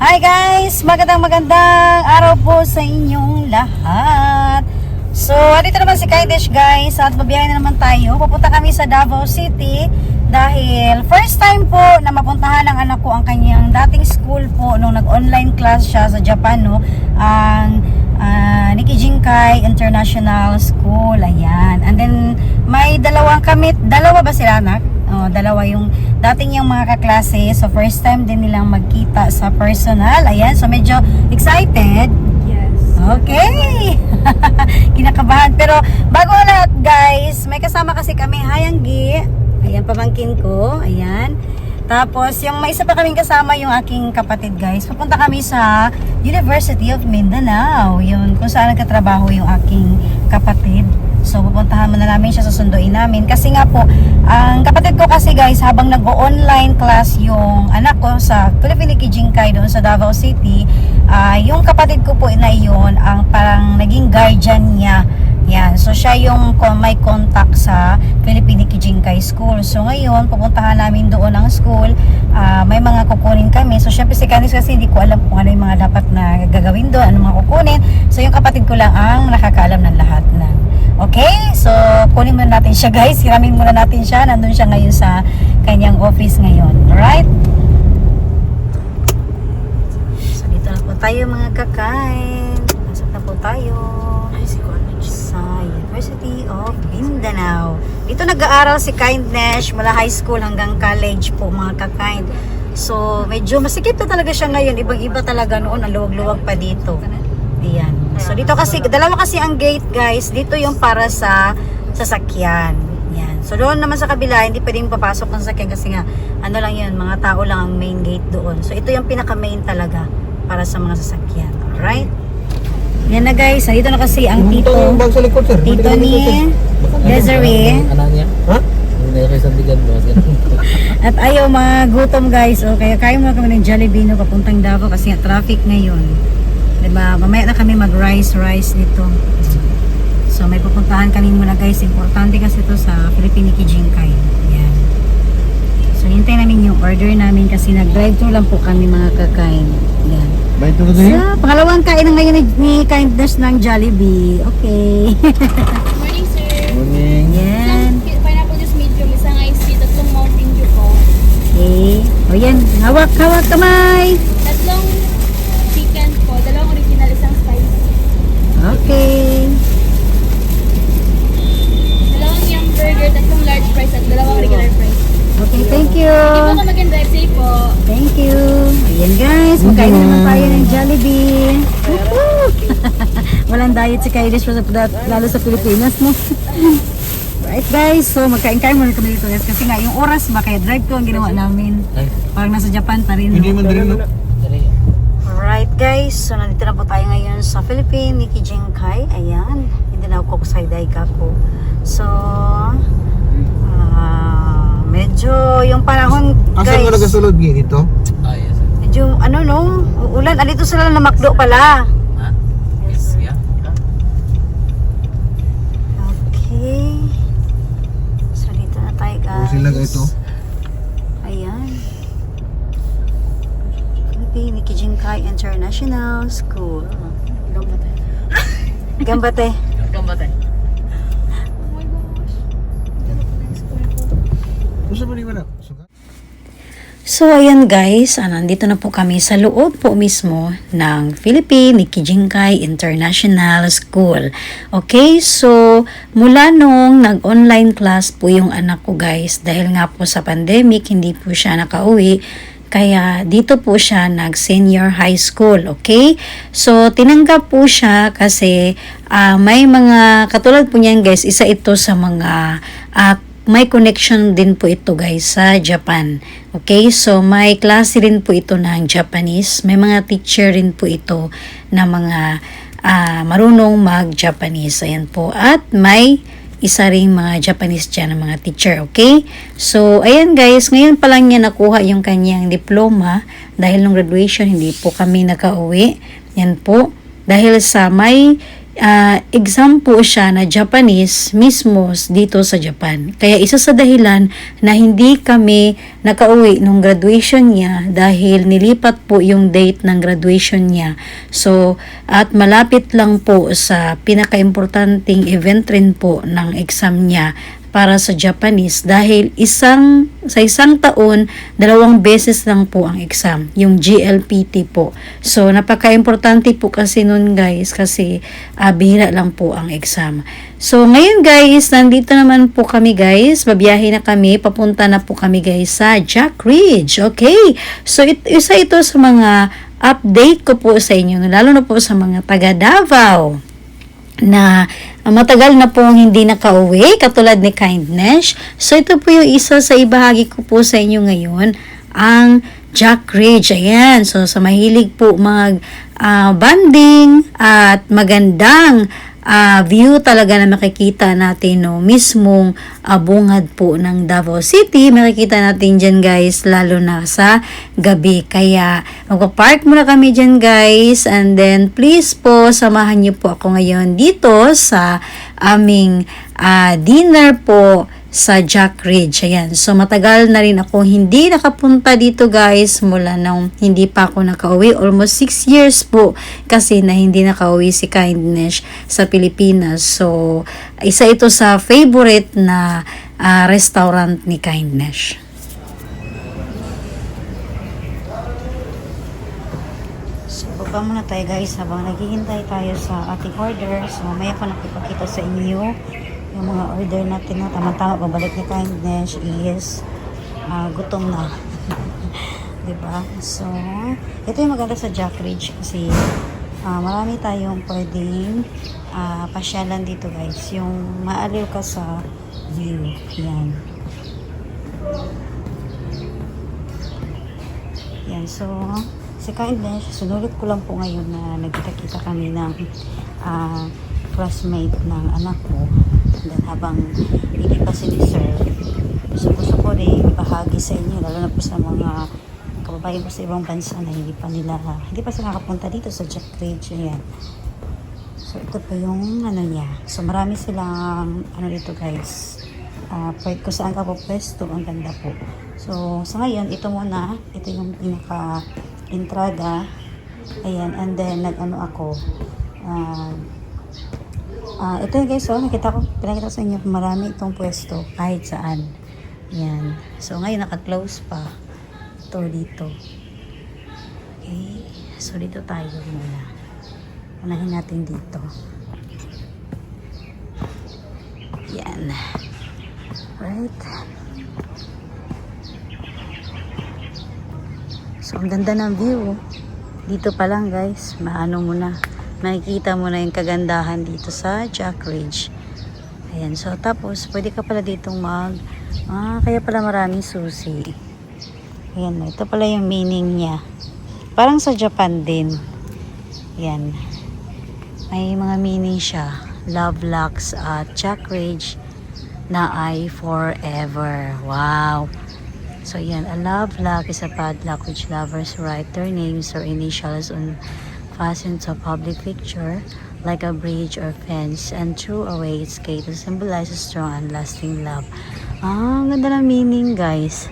Hi guys! Magandang araw po sa inyong lahat. So, dito naman si Kaidesh guys at mabiyahe na naman tayo. Pupunta kami sa Davao City dahil first time po na mapuntahan ng anak ko ang kanyang dating school po nung nag-online class siya sa Japan, no? Ang Nikki Jinkai International School. Ayan. And then, may dalawa ba sila anak? Dalawa yung dating yung mga kaklase. So, first time din nilang magkita sa personal. Ayan. So, medyo excited. Yes. Okay. Kinakabahan. Pero, bago ang lahat, guys, may kasama kasi kami. Hayanggi. Ayan, pamangkin ko. Ayan. Tapos, yung may isa pa kaming kasama yung aking kapatid, guys. Pupunta kami sa University of Mindanao. Yun, kung saan nagkatrabaho yung aking kapatid. So, pupuntahan mo na namin siya, susunduin namin. Kasi nga po, ang kapatid ko kasi guys, habang nag-online class yung anak ko sa Philippine Nikki Jinkai doon sa Davao City, yung kapatid ko po na yun, ang parang naging guardian niya. Yan. So, siya yung may contact sa Philippine Nikki Jinkai School. So, ngayon, pupuntahan namin doon ang school. May mga kukunin kami. So, syempre si Canis kasi hindi ko alam kung ano yung mga dapat na gagawin doon, ano mga kukunin. So, yung kapatid ko lang ang nakakaalam ng lahat na. Okay, so kunin muna natin siya guys, hiramin muna natin siya, nandun siya ngayon sa kanyang office ngayon, alright? So dito na po tayo mga kakain, nasaan na po tayo? Sa University of Mindanao. Dito nag-aaral si Kindness mula high school hanggang college po mga kakain. So medyo masikip na talaga siya ngayon, ibang-iba talaga noon, ang luwag-luwag pa dito. Ayan. So dito kasi, dalawa kasi ang gate guys. Dito yung para sa sasakyan. Ayan. So doon naman sa kabila, hindi pwedeng papasok ng sasakyan kasi nga, ano lang yun, mga tao lang ang main gate doon. So ito yung pinaka-main talaga para sa mga sasakyan. Alright? Yan na guys. Dito na kasi ang tito ni Desiree. At ayaw magutom guys. O kaya kaya mo kami ng Jollibee no, papuntang Davao kasi nga traffic ngayon. Diba? Mamaya na kami mag-rice dito. So may pupuntahan kami muna guys. Importante kasi ito sa Philippine Nikki Jinkai. Ayan. So hintay namin yung order namin kasi nag-drive-thru lang po kami mga kakain. Ayan. So pangalawang kain na ngayon ni Kindness ng Jollibee. Okay. Morning, sir. Morning. Ayan. Isang pineapple juice medium, isang iced tea, tatlong Mountain Dew po. Okay. O yan. Hawak kamay. Tatlong chicken po, dalawang original, isang spicy. Okay. Dalawang yum burger, tatlong large fries, at dalawang regular fries. Okay, thank you. Hindi po ka mag-drive safe po. Thank you. Ayan guys, magkain na naman tayo ng Jollibee. Woohoo! Walang diet si Kaidish lalo sa Pilipinas, no? Right guys, so magkain-kain muna kami dito guys kasi nga yung oras ba kaya drive ko ang ginawa namin. Parang nasa Japan pa rin. Hindi man rin, no? Alright guys, so nandito na po tayo ngayon sa Philippine Nikki Jinkai. Ayan, hindi na ako kusayday ka ko. So, medyo yung panahon guys. Asan mo nagasulod dito? Yes. Medyo ano no, ulan. Andito sila na McDo pala. Ha? Yes, yeah. Okay. So dito na tayo guys. Sila ito. Ayan. Philippine Nikki Jinkai International School. Gambate. Gambate. Oh my gosh. Ganda po ng school po. Gusto mo ni wala? So ayan guys, nandito na po kami sa loob po mismo ng Philippine Nikki Jinkai International School. Okay, so mula nung nag-online class po yung anak ko guys, dahil nga po sa pandemic, hindi po siya nakauwi. Kaya dito po siya nag-senior high school, okay? So, tinanggap po siya kasi may mga, katulad po niyan guys, isa ito sa mga, may connection din po ito guys sa Japan. Okay? So, may klase rin po ito ng Japanese. May mga teacher rin po ito na mga marunong mag-Japanese. Ayan po. At may isa ring mga Japanese dyan ng mga teacher, okay? So, ayan guys, ngayon pa lang niya nakuha yung kanyang diploma dahil nung graduation, hindi po kami nakauwi. Yan po. Dahil sa may exam po siya na Japanese mismo dito sa Japan. Kaya isa sa dahilan na hindi kami nakauwi nung graduation niya dahil nilipat po yung date ng graduation niya. So, at malapit lang po sa pinaka-importanting event rin po ng exam niya para sa Japanese dahil sa isang taon, 2 beses lang po ang exam, yung GLPT po. So, napaka-importante po kasi nun guys kasi bihira lang po ang exam. So, ngayon guys, nandito naman po kami guys, babiyahe na kami, papunta na po kami guys sa Jack Ridge, okay? So, isa ito sa mga update ko po sa inyo, lalo na po sa mga taga Davao na matagal na pong hindi nakauwi katulad ni Kindness. So ito po yung isa sa ibahagi ko po sa inyo ngayon, ang Jack Ridge. Ayan, so sa mahilig po mag banding at magandang view talaga na makikita natin, no, mismong bungad po ng Davao City, makikita natin dyan guys, lalo na sa gabi. Kaya magpapark muna kami dyan guys, and then please po samahan niyo po ako ngayon dito sa aming dinner po sa Jack Ridge. Ayan. So, matagal na rin ako hindi nakapunta dito guys mula nung hindi pa ako nakauwi. Almost 6 years po kasi na hindi nakauwi si Kindness sa Pilipinas. So, isa ito sa favorite na restaurant ni Kindness. So, baba muna tayo guys habang naghihintay tayo sa ating order. So, mamaya ko nakipakita sa inyo yung mga order natin na tama-tama pabalik ni Kindness is gutom na. Diba? So, ito yung maganda sa Jack Ridge kasi marami tayong pwedeng pasyalan dito guys. Yung maaliw ka sa view. Yan. Yan. So, si Kindness, sunulit ko lang po ngayon na nagkita-kita kami ng classmate ng anak ko. And then habang hindi pa siniserve, gusto ko rin ibahagi sa inyo, lalo na po sa mga kababayan ko sa ibang bansa na hindi pa sila nakapunta dito sa Jack Ridge. Ayan. So ito po yung niya. So marami silang dito guys, kung saan ka po pwesto, ang ganda po. So sa ngayon, ito muna, ito yung pinaka entrada. Ayan, and then ako ito yung guys, pinakita ko sa inyo, marami itong pwesto kahit saan. Yan. So ngayon naka-close pa ito dito. Okay. So dito tayo muna. Unahin natin dito. Yan. Right. So ang ganda ng view. Dito pa lang guys, makikita mo na yung kagandahan dito sa Jack Ridge. Ayan, so tapos pwede ka pala ditong kaya pala maraming susi. Ayan, ito pala yung meaning niya. Parang sa Japan din. Ayan. May mga meaning siya. Love locks at Jack Ridge na ay forever. Wow! So ayan, a love lock is a padlock which lovers write their names or initials on fastened to a public picture like a bridge or fence and threw away its gate to symbolize a strong and lasting love. Ang ganda ng meaning guys.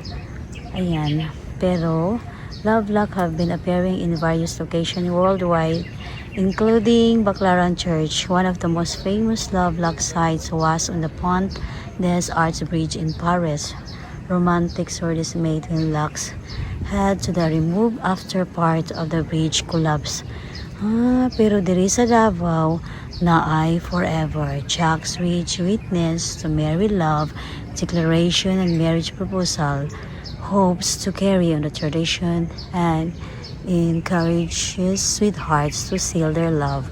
Ayan. Pero love lock have been appearing in various locations worldwide, including Baclaran Church. One of the most famous love lock sites was on the Pont des Arts Bridge in Paris. Romantics were dismayed when locks had to be removed after part of the bridge collapsed. Pero diri sa Davao na ay forever. Jack Ridge witness to married love, declaration and marriage proposal, hopes to carry on the tradition and encourages sweethearts to seal their love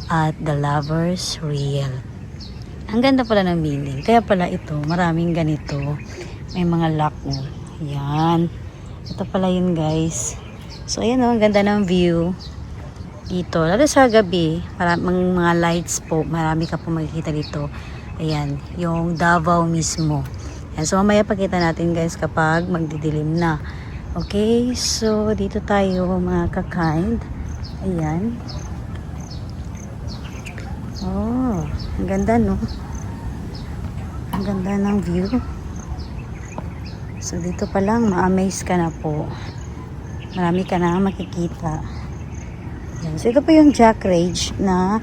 at the lovers real. Ang ganda pala ng meaning. Kaya pala ito, maraming ganito. May mga lock mo. Yan. Ito pala yun guys. So ayan o, ang ganda ng view dito. Lalo sa gabi, maraming mga lights po. Marami ka po makikita dito. Ayan, yung Davao mismo. Ayan, so mamaya pakita natin guys kapag magdidilim na. Okay, so dito tayo mga ka-kind. Ayan. Oh, ang ganda no. Ang ganda ng view. So dito pa lang ma-amaze ka na po. Marami ka na makikita. Yan. So ito po yung Jack Ridge na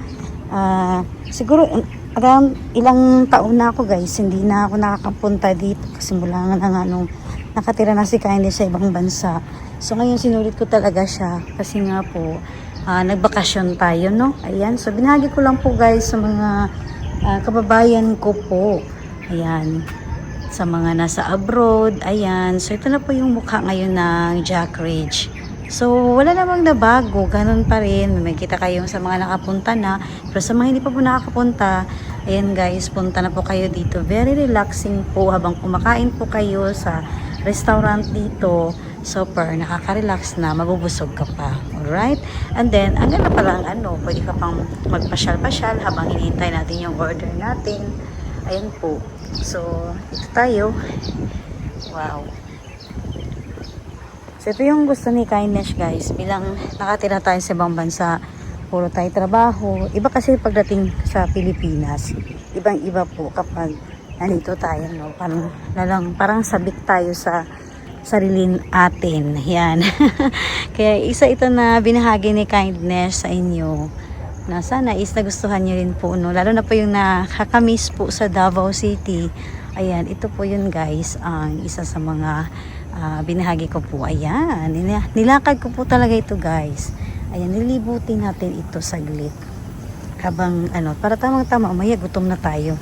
siguro around ilang taon na ako guys, hindi na ako nakakapunta dito kasi mula nga nung nakatira na si Kylie sa ibang bansa. So ngayon sinulit ko talaga siya kasi nga po nagbakasyon tayo, no? Ayan, so binahagi ko lang po guys sa mga kababayan ko po. Ayan, sa mga nasa abroad. Ayan, so ito na po yung mukha ngayon ng Jack Ridge. So wala namang nabago, ganun pa rin. May kita kayo sa mga nakapunta na, pero sa mga hindi pa po nakakapunta, ayan guys, punta na po kayo dito. Very relaxing po habang kumakain po kayo sa restaurant dito. Super, nakaka-relax na, mabubusog ka pa. Alright? And then, ang ganda palang pwede ka pang magpasyal-pasyal habang hinihintay natin yung order natin. Ayan po. So, ito tayo. Wow. So, ito yung gusto ni Kindness guys. Bilang nakatira tayo sa ibang bansa, puro tayo trabaho. Iba kasi pagdating sa Pilipinas. Ibang-iba po kapag nandito tayo, no? Parang sabik tayo sa sarili atin. Yan. Kaya isa ito na binahagi ni Kindness sa inyo. Na sana is nagustuhan nyo rin po, no? Lalo na po yung nakakamiss po sa Davao City. Ayan, ito po yun guys, ang isa sa mga binahagi ko po. Ayan, nilakad ko po talaga ito guys. Ayan, nilibutin natin ito saglit. Habang para tamang-tama, umaya, gutom na tayo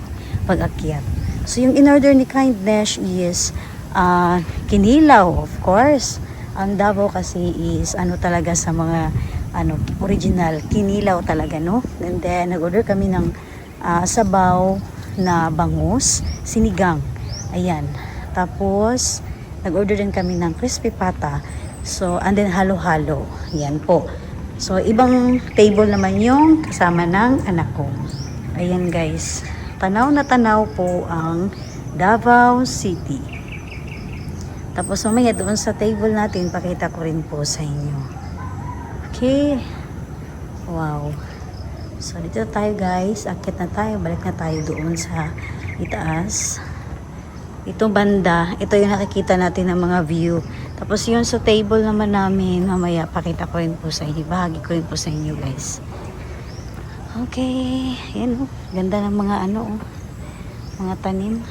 pag-akyat. So yung in-order ni Kindness is kinilaw, of course. Ang Davao kasi is talaga sa mga original, kinilaw talaga, no? And then, nag-order kami ng sabaw na bangus, sinigang. Ayan. Tapos, nag-order din kami ng crispy pata. So, and then halo-halo. Ayan po. So, ibang table naman yung kasama ng anak ko. Ayan guys. Tanaw na tanaw po ang Davao City. Tapos, mamaya doon sa table natin, pakita ko rin po sa inyo. Okay. Wow. So, dito tayo guys. Akit na tayo. Balik na tayo doon sa itaas. Itong banda, ito yung nakikita natin ng mga view. Tapos yung sa table naman namin, mamaya pakita ko rin po sa inyo. Bahagi ko rin po sa inyo guys. Okay. Yan oh. Ganda ng mga mga tanim.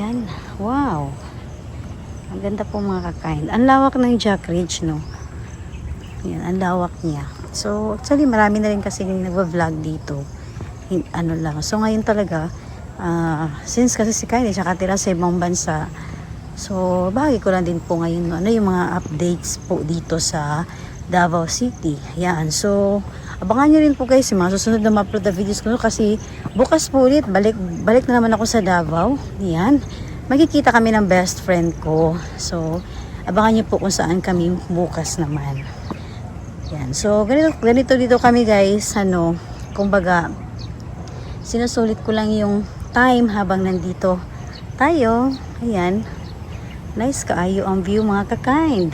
Yan. Wow. Ang ganda po mga kakain. Ang lawak ng Jack Ridge, no? Yan, ang lawak niya. So, actually, marami na rin kasi nagva-vlog dito. Lang. So, ngayon talaga, since kasi si Kylie, siya katira sa ibang bansa, so, bahagi ko lang din po ngayon, no? Yung mga updates po dito sa Davao City. Yan. So, abangan nyo rin po guys, yung mga susunod na ma-upload na videos ko, kasi bukas po ulit, balik na naman ako sa Davao. Yan. Magkikita kami ng best friend ko. So, abangan nyo po kung saan kami bukas naman. Yan. So, ganito dito kami guys. Kumbaga, sinusulit ko lang yung time habang nandito tayo. Ayan. Nice kaayo ang view mga kakain.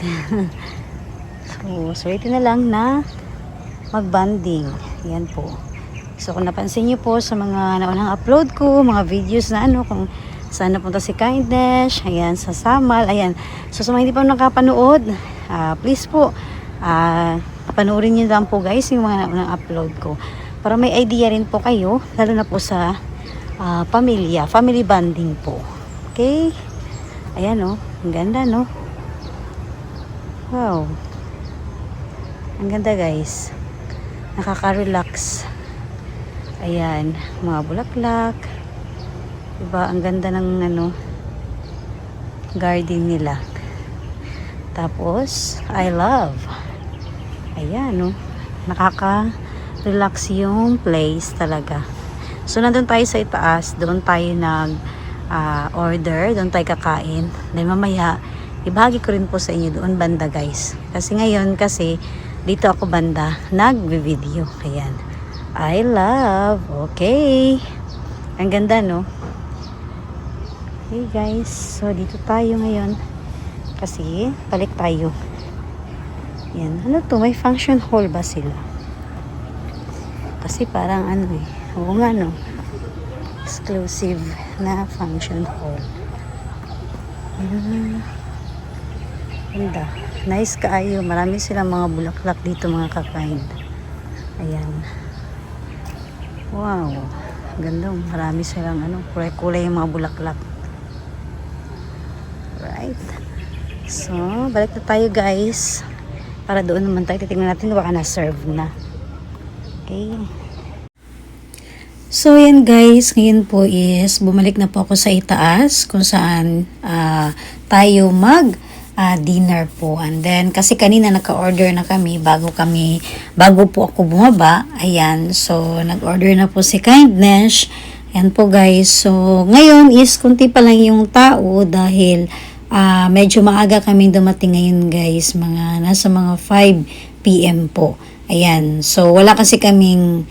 So, ito na lang na mag-banding. Yan po. So, kung napansin nyo po sa mga naunang upload ko, mga videos na kung saan napunta si Kindness, ayan, sa Samal, ayan. So, sa mga hindi pa nakapanood, please po, panoorin nyo lang po guys yung mga naunang upload ko. Para may idea rin po kayo, lalo na po sa family bonding po. Okay? Ayan oh, ang ganda no? Wow. Ang ganda guys. Nakaka-relax. Ayan, mga bulaklak. Diba, ang ganda ng garden nila. Tapos, I love. Ayan, no? Nakaka-relax yung place talaga. So, nandun tayo sa itaas. Doon tayo order. Doon tayo kakain. Then, mamaya, ibahagi ko rin po sa inyo doon banda, guys. Kasi ngayon, dito ako banda, nag-video. Ayan. I love. Okay. Ang ganda, no? Okay, guys. So, dito tayo ngayon. Kasi, balik tayo. Yan. Ano to? May function hall ba sila? kasi parang ano eh. Oo nga no. Exclusive na function hall. Ganda. Nice kaayo. Marami silang mga bulaklak dito mga kakain. Ayan. Wow. Ganda. Marami silang ano, kulay-kulay yung mga bulaklak. Right. So, balik na tayo guys. Para doon naman tayo. Titingnan natin baka na-serve na. Okay. So, yan guys. Ngayon po is bumalik na po ako sa itaas kung saan tayo dinner po. And then, kasi kanina naka-order na kami bago po ako bumaba. Ayan. So, nag-order na po si Kindness. Ayan po guys. So, ngayon is kunti pa lang yung tao dahil medyo maaga kaming dumating ngayon guys. Nasa mga 5 p.m. po. Ayan. So, wala kasi kaming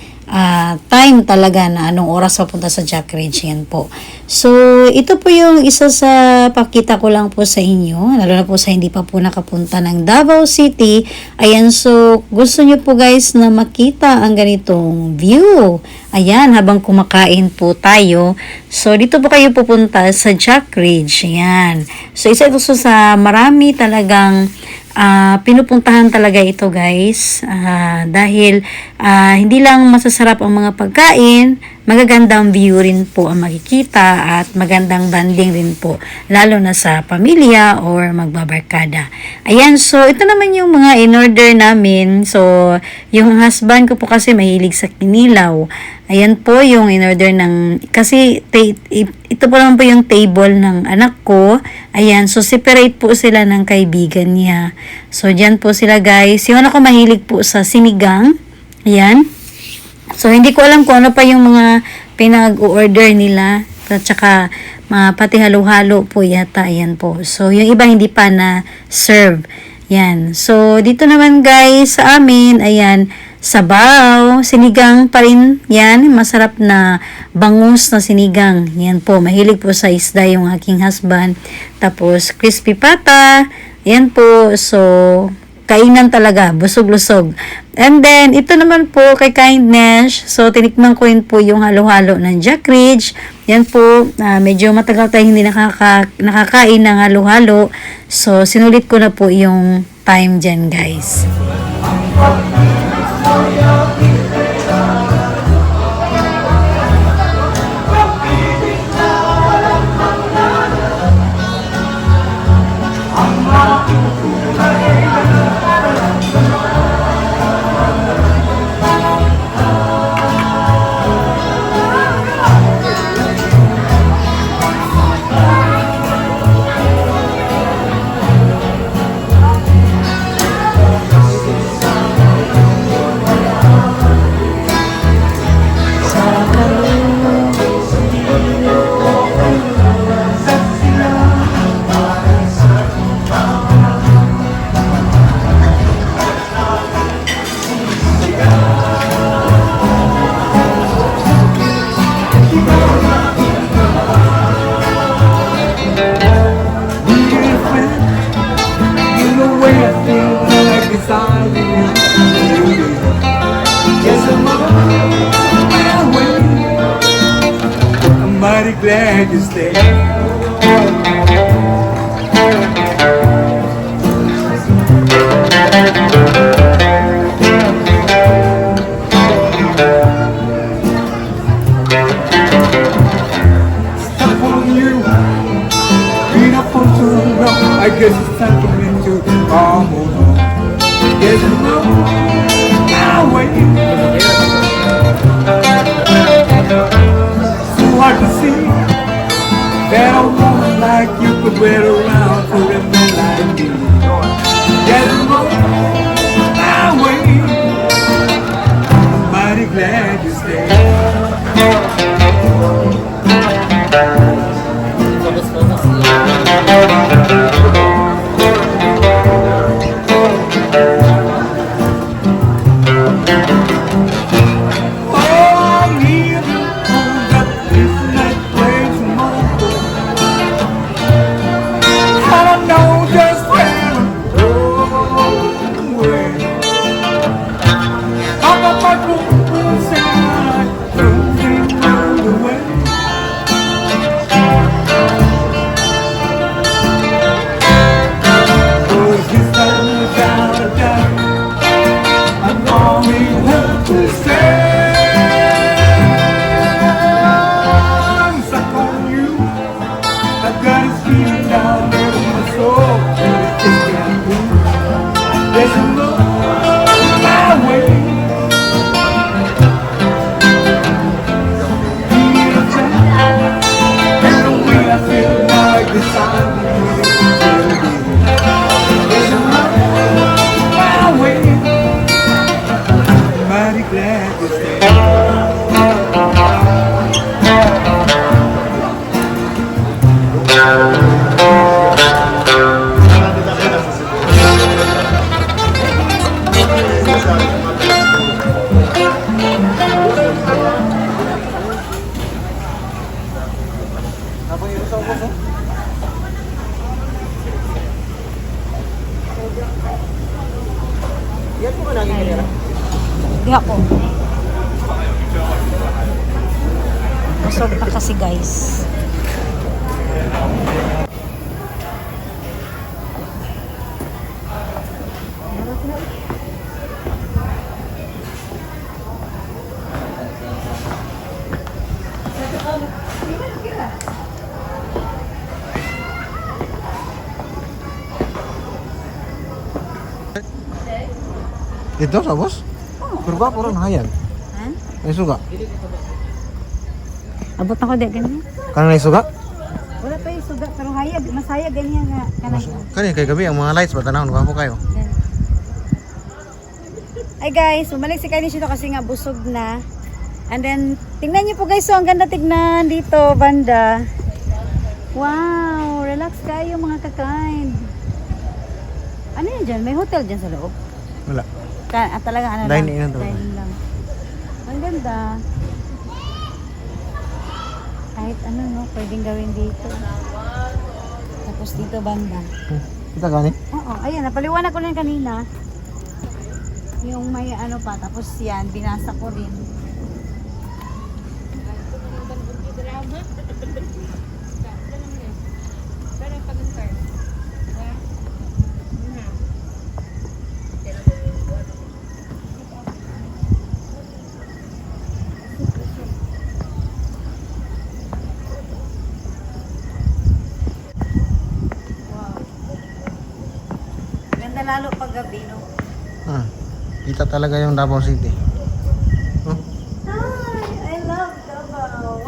time talaga na anong oras papunta sa Jack Ridge. Yan po. So, ito po yung isa sa pakita ko lang po sa inyo. Lalo na po sa hindi pa po nakapunta ng Davao City. Ayan. So, gusto nyo po guys na makita ang ganitong view. Ayan. Habang kumakain po tayo. So, dito po kayo pupunta sa Jack Ridge. Ayan. So, isa ito sa marami talagang pinupuntahan talaga ito guys dahil hindi lang masasarap ang mga pagkain, magagandang view rin po ang makikita at magandang banding rin po lalo na sa pamilya or magbabarkada. Ayan, so ito naman yung mga in-order namin. So yung husband ko po kasi mahilig sa kinilaw. Ayan po yung in-order ng, kasi ito po naman po yung table ng anak ko. Ayan, so separate po sila ng kaibigan niya. So dyan po sila guys. Yung anak ko mahilig po sa sinigang. Ayan. So hindi ko alam kung ano pa yung mga pinag-order nila. At saka pati halo-halo po yata. Ayan po. So yung iba hindi pa na serve. Yan. So dito naman guys sa amin, ayan, sabaw, sinigang pa rin. Yan, masarap na bangus na sinigang. Yan po, mahilig po sa isda yung aking husband. Tapos, crispy pata. Yan po, so, kainan talaga, busog-lusog. And then, ito naman po kay Kindness. So, tinikman ko rin po yung halo-halo ng Jack Ridge. Yan po, medyo matagal tayo hindi nakakain ng halo-halo. So, sinulit ko na po yung time dyan, guys. Glad you stay. Stop on you, been up for too long. I guess it's time for me to come home. Yes, I know. Now wait. So hard to see that a woman like you could wait around for a man like me. Yes, I know. Now wait. I'm mighty glad you stayed. Just where There's a road my way. Here in town, and the way I feel like the sun. There's a road my way. Mighty glad to stay. Di ako. Busog na kasi guys. Ito sa bos? Berapa orang hayal? Ha? Ay suga. Abot ako di ganyan. Kana nay suga? Wala pa yung suga pero hayag. Masaya ganyan nga. Kanay. Kani kay gabi ang mga lights ba tanawon ba kayo? Ay guys, bumalik si Kylie dito kasi nga busog na. And then, tingnan niyo po guys, so ang ganda tignan dito, banda. Wow, relax kayo mga kakain. Ano yan dyan? May hotel dyan sa loob? Wala. Talaga ano Dining lang? lang to. Dining lang. Ang ganda. Kahit ano no, pwedeng gawin dito. Tapos dito banda. Kita gani? Oo, ayan, napaliwanag ko lang kanina. Yung may ano pa, tapos yan, binasa ko rin. Ganda lalo pag gabi, no? Kita talaga yung Davao City. Hi! I love Davao.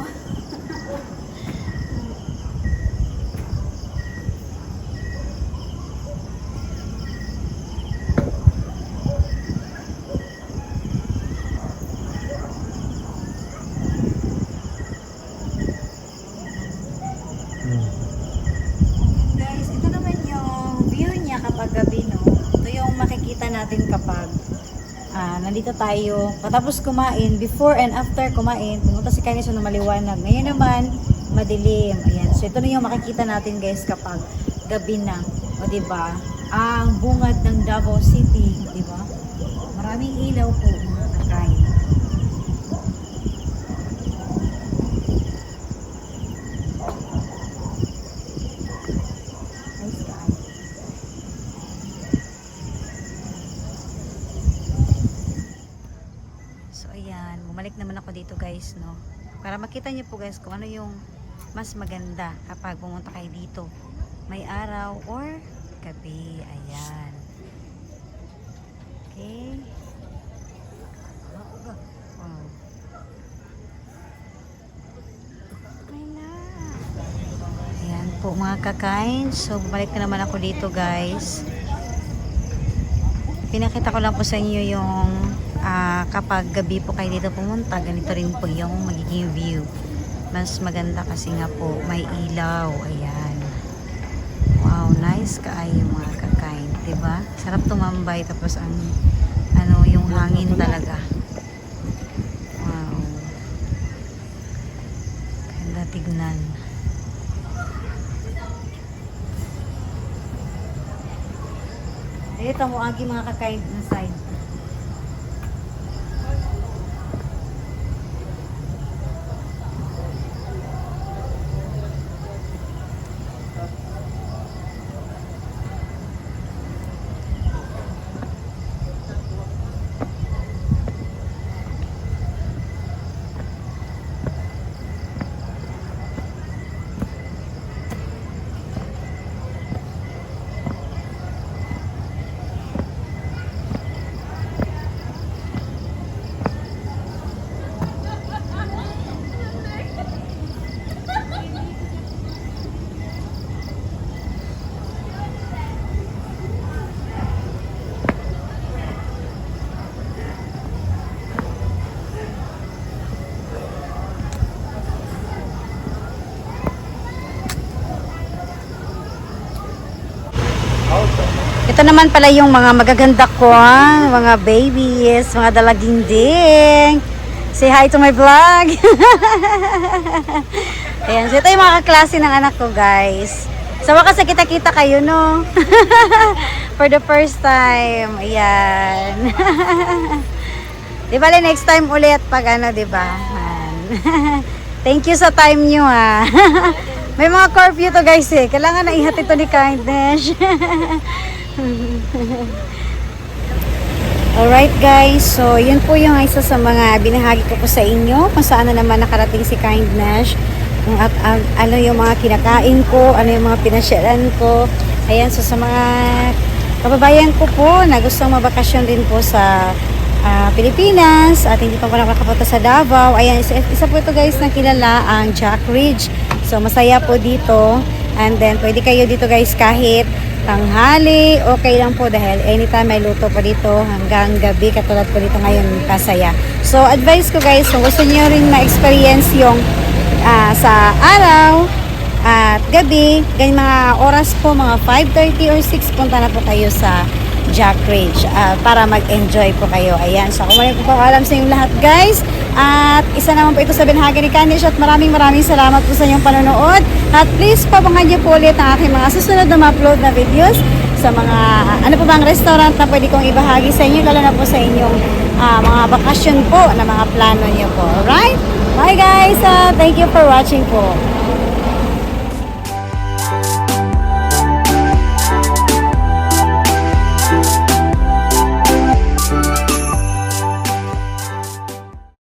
Guys, ito naman yung view niya kapag gabi, no? Ito yung makikita natin kapag nandito tayo. Patapos kumain, before and after kumain, pumunta si Kylie na maliwanag. Ngayon naman, madilim. Ayan. So, ito na yung makikita natin guys kapag gabi na. O, diba? Ang bungad ng Davao City. Diba? Maraming ilaw po mga kakain. Nice guys. So ayan, bumalik naman ako dito guys, no. Para makita niyo po guys kung ano yung mas maganda kapag pumunta kayo dito. May araw or gabi. Ayan. Okay. Wow. Ayan po mga kakain. So bumalik na naman ako dito guys. Pinakita ko lang po sa inyo yung kapag gabi po kayo dito pumunta, ganito rin po yung magiging view. Mas maganda kasi nga po may ilaw. Ayan. Wow, nice kaayo mga kakain, diba? Sarap tumambay tapos ang ano yung hangin talaga. Wow. Ganda tignan. Ito mo agi mga kakain na side. Ito naman pala yung mga magaganda ko, mga babies, mga dalaginding. Say hi to my vlog. Ayan, so ito yung mga kaklase ng anak ko, guys. Sa wakas kita-kita kayo, no? For the first time. Ayan. Di ba, next time ulit pag ano, di ba? Thank you sa time nyo, ha. May mga curfew to, guys, eh. Kailangan na ihatid to ni Kindness. Alright, guys. So, yun po yung isa sa mga binahagi ko po sa inyo. Kung saan na naman nakarating si Kindness. At ano yung mga kinakain ko, ano yung mga pinasyalan ko. Ayan, so sa mga kababayan ko po na gustong mabakasyon din po sa Pilipinas at hindi pa po nakakapunta sa Davao. Ayan, isa po ito, guys, na kilala ang Jack Ridge. So masaya po dito, and then pwede kayo dito, guys, kahit tanghali, okay lang po dahil anytime may luto pa dito hanggang gabi, katulad po dito ngayon, kasaya. So advice ko, guys, kung gusto niyo rin ma-experience yung sa araw at gabi, ganyan mga oras po, mga 5:30 or 6, punta na po kayo sa Jack Ridge para mag-enjoy po kayo. Ayan, so kung may po alam sa inyong lahat, guys, at isa naman po ito sa binahagi ni Candice, at maraming salamat po sa inyong panonood, at please pabangan niyo po ulit ang aking mga susunod na ma-upload na videos sa mga ano po bang restaurant na pwede kong ibahagi sa inyo, lalo na po sa inyong mga bakasyon po na mga plano niyo po. Alright? Bye, guys! Thank you for watching po.